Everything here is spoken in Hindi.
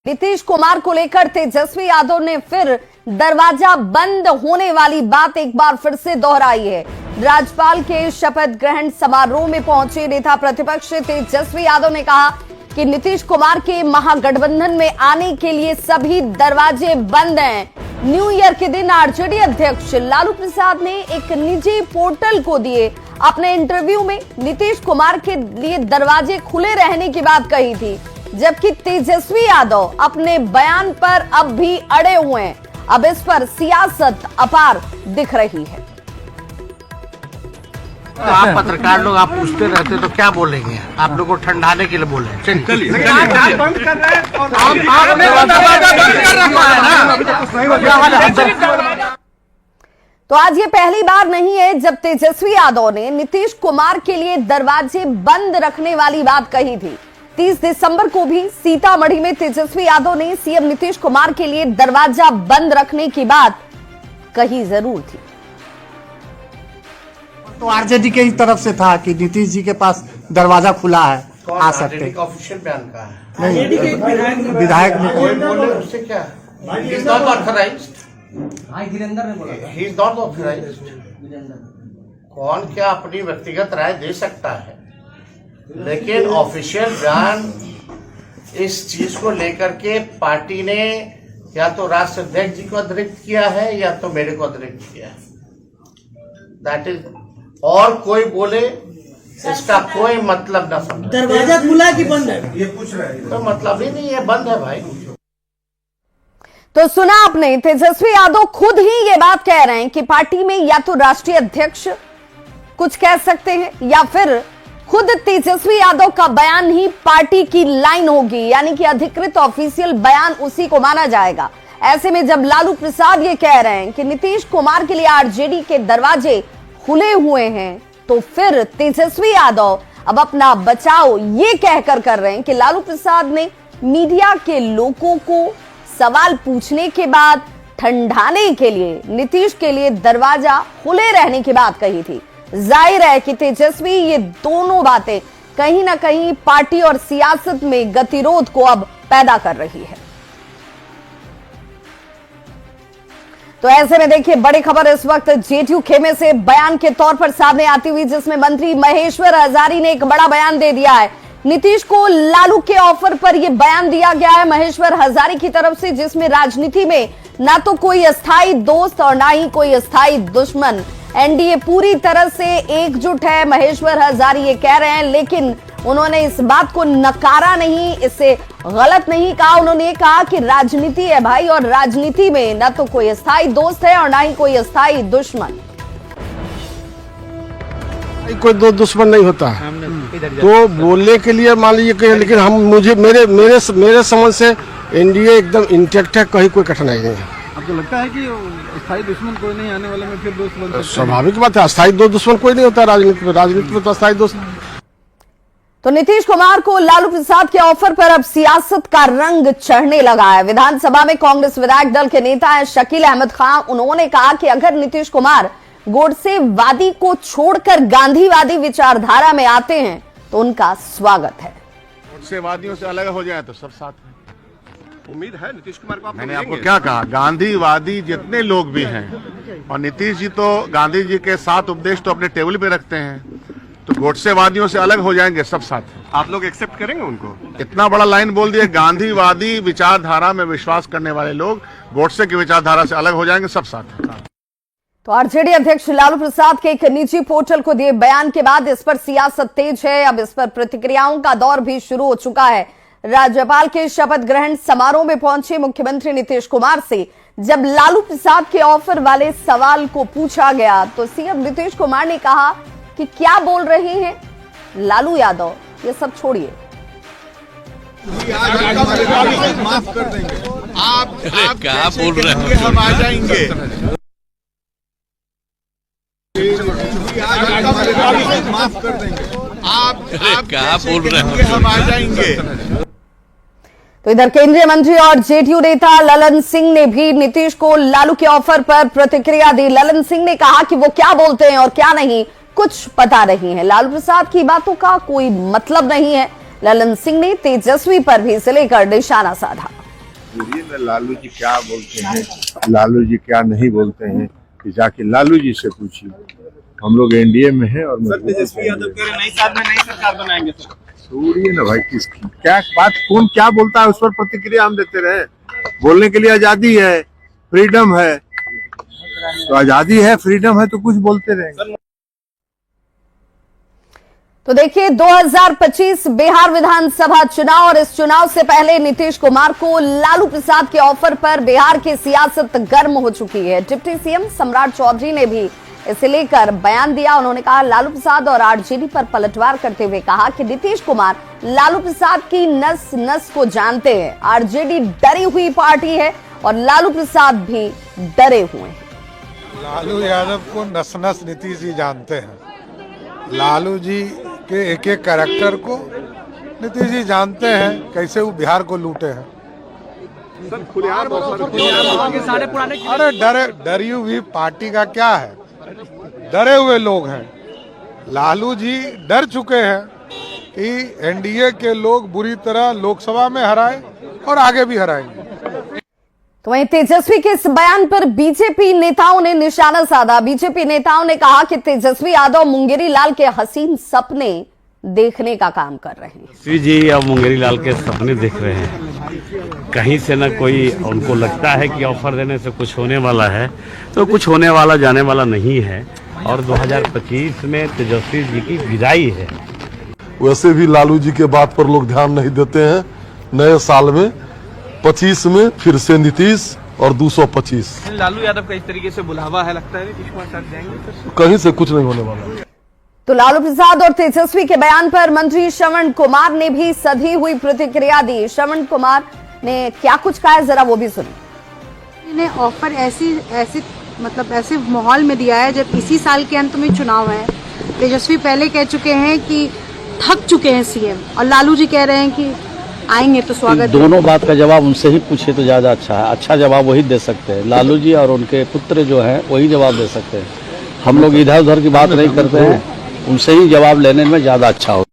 नीतीश कुमार को लेकर तेजस्वी यादव ने फिर दरवाजा बंद होने वाली बात एक बार फिर से दोहराई है। राज्यपाल के शपथ ग्रहण समारोह में पहुंचे नेता प्रतिपक्ष तेजस्वी यादव ने कहा कि नीतीश कुमार के महागठबंधन में आने के लिए सभी दरवाजे बंद हैं। न्यू ईयर के दिन आरजेडी अध्यक्ष लालू प्रसाद ने एक निजी पोर्टल को दिए अपने इंटरव्यू में नीतीश कुमार के लिए दरवाजे खुले रहने की बात कही थी, जबकि तेजस्वी यादव अपने बयान पर अब भी अड़े हुए हैं। अब इस पर सियासत अपार दिख रही है। तो आप पत्रकार लोग आप पूछते रहते तो क्या बोलेंगे? आप लोग को ठंडाने के लिए बोले। चलिए तो आज ये पहली बार नहीं है जब तेजस्वी यादव ने नीतीश कुमार के लिए दरवाजे बंद रखने वाली बात कही थी। 30 दिसंबर को भी सीतामढ़ी में तेजस्वी यादव ने सीएम नीतीश कुमार के लिए दरवाजा बंद रखने की बात कही जरूर थी। तो आरजेडी के ही तरफ से था कि नीतीश जी के पास दरवाजा खुला है, आ सकते हैं। ऑफिशियल बयान कहा है? नहीं, विधायक ने बोले उससे क्या? He is not authorized. He is not authorized. कौन क्या अपनी व्यक्तिगत राय दे सकता है, लेकिन ऑफिशियल बयान इस चीज को लेकर के पार्टी ने या तो राष्ट्रीय अध्यक्ष जी को अतिरिक्त किया है या तो मेरे को अतिरिक्त किया है। दैट इज, और कोई बोले इसका कोई मतलब ना समझे। दरवाजा खुला कि बंद है ये पूछ रहे हैं, तो मतलब ही नहीं है, बंद है भाई। तो सुना आपने, तेजस्वी यादव खुद ही ये बात कह रहे हैं कि पार्टी में या तो राष्ट्रीय अध्यक्ष कुछ कह सकते हैं या फिर खुद तेजस्वी यादव का बयान ही पार्टी की लाइन होगी, यानी कि अधिकृत ऑफिशियल बयान उसी को माना जाएगा। ऐसे में जब लालू प्रसाद ये कह रहे हैं कि नीतीश कुमार के लिए आरजेडी के दरवाजे खुले हुए हैं, तो फिर तेजस्वी यादव अब अपना बचाव ये कहकर कर रहे हैं कि लालू प्रसाद ने मीडिया के लोगों को सवाल पूछने के बाद ठंडाने के लिए नीतीश के लिए दरवाजा खुले रहने की बात कही थी। जाहिर है कि तेजस्वी ये दोनों बातें कहीं ना कहीं पार्टी और सियासत में गतिरोध को अब पैदा कर रही है। तो ऐसे में देखिए, बड़ी खबर इस वक्त जेडीयू खेमे से बयान के तौर पर सामने आती हुई, जिसमें मंत्री महेश्वर हजारी ने एक बड़ा बयान दे दिया है। नीतीश को लालू के ऑफर पर यह बयान दिया गया है महेश्वर हजारी की तरफ से, जिसमें राजनीति में ना तो कोई अस्थायी दोस्त और ना ही कोई अस्थायी दुश्मन, एनडीए पूरी तरह से एकजुट है, महेश्वर हजारी ये कह रहे हैं। लेकिन उन्होंने इस बात को नकारा नहीं, इससे गलत नहीं कहा। उन्होंने कहा कि राजनीति है भाई, और राजनीति में ना तो कोई अस्थायी दोस्त है और ना ही कोई अस्थायी दुश्मन। कोई दो दुश्मन नहीं होता है, तो बोलने के लिए मान लीजिए, लेकिन हम मेरे समझ से एनडीए एकदम इंटैक्ट है, कहीं कोई कठिनाई नहीं है। आपको लगता है कि अस्थायी दुश्मन कोई नहीं, आने वाले में फिर दोस्त बन सकते हैं? स्वाभाविक बात है, अस्थायी दो दुश्मन कोई नहीं होता राजनीति में तो अस्थायी दोस्त। तो नीतीश कुमार को लालू प्रसाद के ऑफर पर अब सियासत का रंग चढ़ने लगा है। विधानसभा में कांग्रेस विधायक दल के नेता है शकील अहमद खान, उन्होंने कहा कि अगर नीतीश कुमार गोडसेवादी को छोड़कर गांधीवादी विचारधारा में आते हैं तो उनका स्वागत है। गोडसेवादियों से अलग हो जाए तो सब साथ है। उम्मीद है नीतीश कुमार को आप मैंने आपको क्या कहा, गांधीवादी जितने लोग भी हैं, और नीतीश जी तो गांधी जी के 7 उपदेश तो अपने टेबल पे रखते हैं, तो गोडसेवादियों से अलग हो जाएंगे सब साथ। आप लोग एक्सेप्ट करेंगे उनको? इतना बड़ा लाइन बोल दिया, गांधीवादी विचारधारा में विश्वास करने वाले लोग गोडसे की विचारधारा से अलग हो जाएंगे सब साथ। तो आरजेडी अध्यक्ष लालू प्रसाद के एक निजी पोर्टल को दिए बयान के बाद इस पर सियासत तेज है। अब इस पर प्रतिक्रियाओं का दौर भी शुरू हो चुका है। राज्यपाल के शपथ ग्रहण समारोह में पहुंचे मुख्यमंत्री नीतीश कुमार से जब लालू प्रसाद के ऑफर वाले सवाल को पूछा गया, तो सीएम नीतीश कुमार ने कहा कि क्या बोल रहे हैं लालू यादव, ये सब छोड़िए। माफ कर देंगे, आप क्या बोल रहे हैं? हम आ जाएंगे, माफ कर देंगे, आप क्या बोल रहे हैं? हम आ जाएंगे। तो इधर केंद्रीय मंत्री और जेडीयू नेता ललन सिंह ने भी नीतीश को लालू के ऑफर पर प्रतिक्रिया दी। ललन सिंह ने कहा कि वो क्या बोलते हैं और क्या नहीं कुछ पता नहीं है, लालू प्रसाद की बातों का कोई मतलब नहीं है। ललन सिंह ने तेजस्वी पर भी इसे लेकर निशाना साधा। बोलिए ना, लालू जी क्या बोलते हैं, लालू जी क्या नहीं बोलते हैं, कि जाके लालू जी से पूछिए। हम लोग एनडीए में हैं और तेजस्वी यादव कह रहे नई साल में नई सरकार बनाएंगे सर। छोड़िए ना भाई, किस क्या बात, कौन क्या बोलता है उस पर प्रतिक्रिया हम देते रहे। बोलने के लिए आजादी है, फ्रीडम है, तो आजादी है, फ्रीडम है, तो कुछ बोलते रहेंगे। तो देखिए 2025 बिहार विधानसभा चुनाव और इस चुनाव से पहले नीतीश कुमार को लालू प्रसाद के ऑफर पर बिहार की सियासत गर्म हो चुकी है। डिप्टी सीएम सम्राट चौधरी ने भी इसे लेकर बयान दिया। उन्होंने कहा, लालू प्रसाद और आरजेडी पर पलटवार करते हुए कहा कि नीतीश कुमार लालू प्रसाद की नस नस को जानते हैं। आरजेडी डरी हुई पार्टी है और लालू प्रसाद भी डरे हुए हैं। लालू यादव को नस नस नीतीश जी जानते हैं। लालू जी के एक एक कैरेक्टर को नीतीश जी जानते हैं, कैसे वो बिहार को लूटे हैं। अरे डरी हुई पार्टी का क्या है, डरे हुए लोग हैं। लालू जी डर चुके हैं कि एनडीए के लोग बुरी तरह लोकसभा में हराए और आगे भी हराएंगे। तो वहीं तेजस्वी के इस बयान पर बीजेपी नेताओं ने निशाना साधा। बीजेपी नेताओं ने कहा कि तेजस्वी यादव मुंगेरी लाल के हसीन सपने देखने का काम कर रहे हैं। तेजस्वी जी अब मुंगेरी लाल के सपने देख रहे हैं। कहीं से न कोई उनको लगता है कि ऑफर देने से कुछ होने वाला है, तो कुछ होने वाला जाने वाला नहीं है। और 2025 में तेजस्वी जी की विदाई है। वैसे भी लालू जी के बात पर लोग ध्यान नहीं देते हैं। नए साल में 25 में फिर से नीतीश और 225। लालू यादव का इस तरीके से बुलावा है, लगता है नीतीश कुमार साथ जाएंगे। कहीं से कुछ नहीं होने वाला। तो लालू प्रसाद और तेजस्वी के बयान पर मंत्री श्रवण कुमार ने भी सधी हुई प्रतिक्रिया दी। श्रवण कुमार ने क्या कुछ कहा है, जरा वो भी सुनिए। ने ऑफर ऐसे माहौल में दिया है जब इसी साल के अंत में चुनाव है। तेजस्वी पहले कह चुके हैं कि थक चुके हैं सीएम, और लालू जी कह रहे हैं कि आएंगे तो स्वागत। दोनों बात का जवाब उनसे ही पूछे तो ज्यादा अच्छा है। अच्छा जवाब वही दे सकते हैं, लालू जी और उनके पुत्र जो हैं वही जवाब दे सकते हैं। हम लोग इधर उधर की बात नहीं करते हैं, उनसे ही जवाब लेने में ज्यादा अच्छा हो।